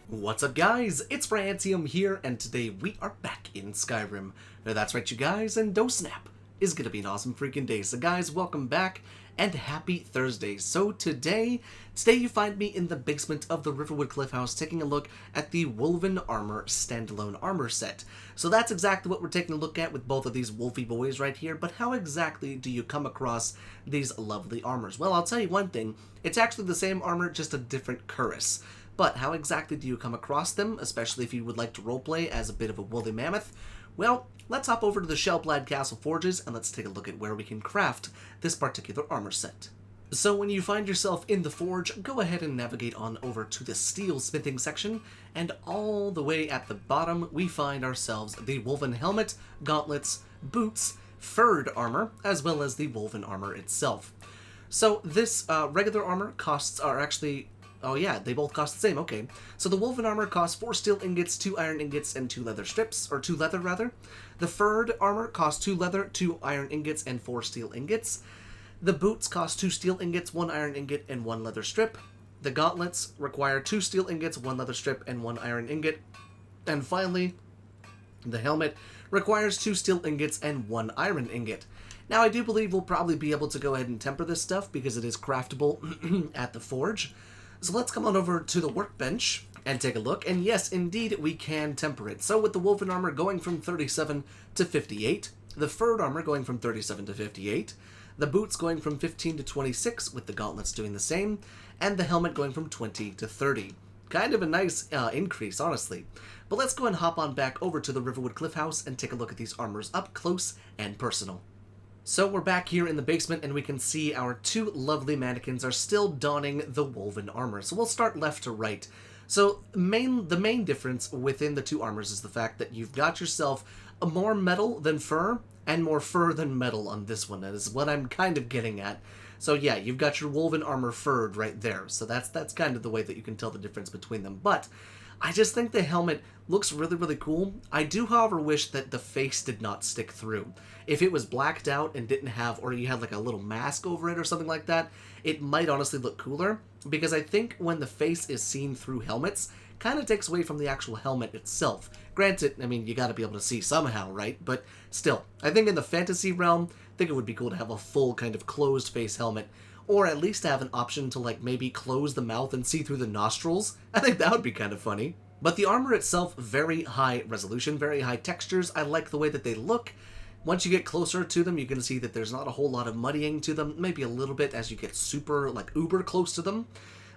What's up, guys? It's Brantium here, and today we are back in Skyrim. Now, that's right, you guys, and don't snap. It's gonna be an awesome freaking day. So, guys, welcome back, and happy Thursday. So, today you find me in the basement of the Riverwood Cliff House taking a look at the Wolven Armor standalone armor set. So, that's exactly what we're taking a look at with both of these wolfy boys right here, but how exactly do you come across these lovely armors? Well, I'll tell you one thing. It's actually the same armor, just a different cuirass. But how exactly do you come across them, especially if you would like to roleplay as a bit of a woolly mammoth? Well, let's hop over to the Shellblad Castle Forges and let's take a look at where we can craft this particular armor set. So when you find yourself in the forge, go ahead and navigate on over to the steel smithing section, and all the way at the bottom we find ourselves the Wolven helmet, gauntlets, boots, furred armor, as well as the Wolven armor itself. So this regular armor costs are actually... Oh yeah, they both cost the same, okay. So the Wolven armor costs 4 steel ingots, 2 iron ingots, and 2 leather strips, or 2 leather rather. The furred armor costs 2 leather, 2 iron ingots, and 4 steel ingots. The boots cost 2 steel ingots, 1 iron ingot, and 1 leather strip. The gauntlets require 2 steel ingots, 1 leather strip, and 1 iron ingot. And finally, the helmet requires 2 steel ingots and 1 iron ingot. Now, I do believe we'll probably be able to go ahead and temper this stuff because it is craftable at the forge. So let's come on over to the workbench and take a look. And yes, indeed, we can temper it. So with the Wolven armor going from 37 to 58, the furred armor going from 37 to 58, the boots going from 15 to 26, with the gauntlets doing the same, and the helmet going from 20 to 30. Kind of a nice increase, honestly. But let's go and hop on back over to the Riverwood Cliff House and take a look at these armors up close and personal. So we're back here in the basement, and we can see our 2 lovely mannequins are still donning the Wolven armor. So we'll start left to right. So the main difference within the 2 armors is the fact that you've got yourself a more metal than fur, and more fur than metal on this one. That is what I'm kind of getting at. So yeah, you've got your Wolven armor furred right there. So that's kind of the way that you can tell the difference between them. But I just think the helmet looks really, really cool. I do, however, wish that the face did not stick through. If it was blacked out and didn't have, or you had like a little mask over it or something like that, it might honestly look cooler, because I think when the face is seen through helmets, kind of takes away from the actual helmet itself. Granted, I mean, you gotta be able to see somehow, right? But still, I think in the fantasy realm, I think it would be cool to have a full kind of closed face helmet, or at least have an option to like maybe close the mouth and see through the nostrils. I think that would be kind of funny. But the armor itself, very high resolution, very high textures. I like the way that they look. Once you get closer to them, you can see that there's not a whole lot of muddying to them, maybe a little bit as you get super, like, uber close to them.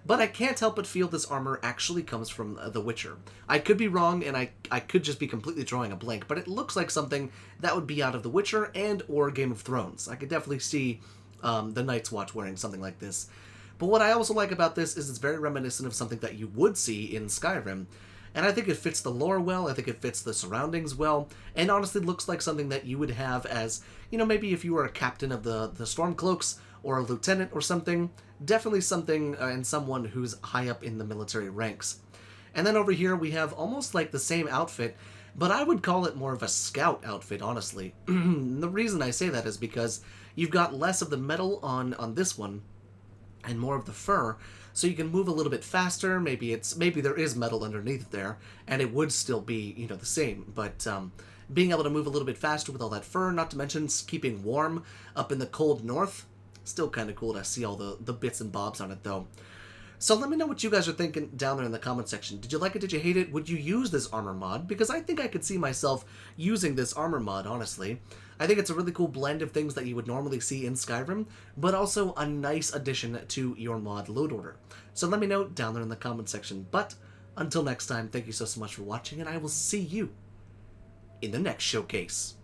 But I can't help but feel this armor actually comes from The Witcher. I could be wrong, and I could just be completely drawing a blank, but it looks like something that would be out of The Witcher and or Game of Thrones. I could definitely see the Night's Watch wearing something like this. But what I also like about this is it's very reminiscent of something that you would see in Skyrim. And I think it fits the lore well, I think it fits the surroundings well, and honestly looks like something that you would have as, you know, maybe if you were a captain of the Stormcloaks, or a lieutenant or something. Definitely something and someone who's high up in the military ranks. And then over here we have almost like the same outfit, but I would call it more of a scout outfit, honestly. The reason I say that is because you've got less of the metal on this one, and more of the fur, so you can move a little bit faster. Maybe there is metal underneath there, and it would still be, you know, the same. But being able to move a little bit faster with all that fur, not to mention keeping warm up in the cold north, still kind of cool to see all the bits and bobs on it, though. So let me know what you guys are thinking down there in the comment section. Did you like it? Did you hate it? Would you use this armor mod? Because I think I could see myself using this armor mod, honestly. I think it's a really cool blend of things that you would normally see in Skyrim, but also a nice addition to your mod load order. So let me know down there in the comment section. But until next time, thank you so much for watching, and I will see you in the next showcase.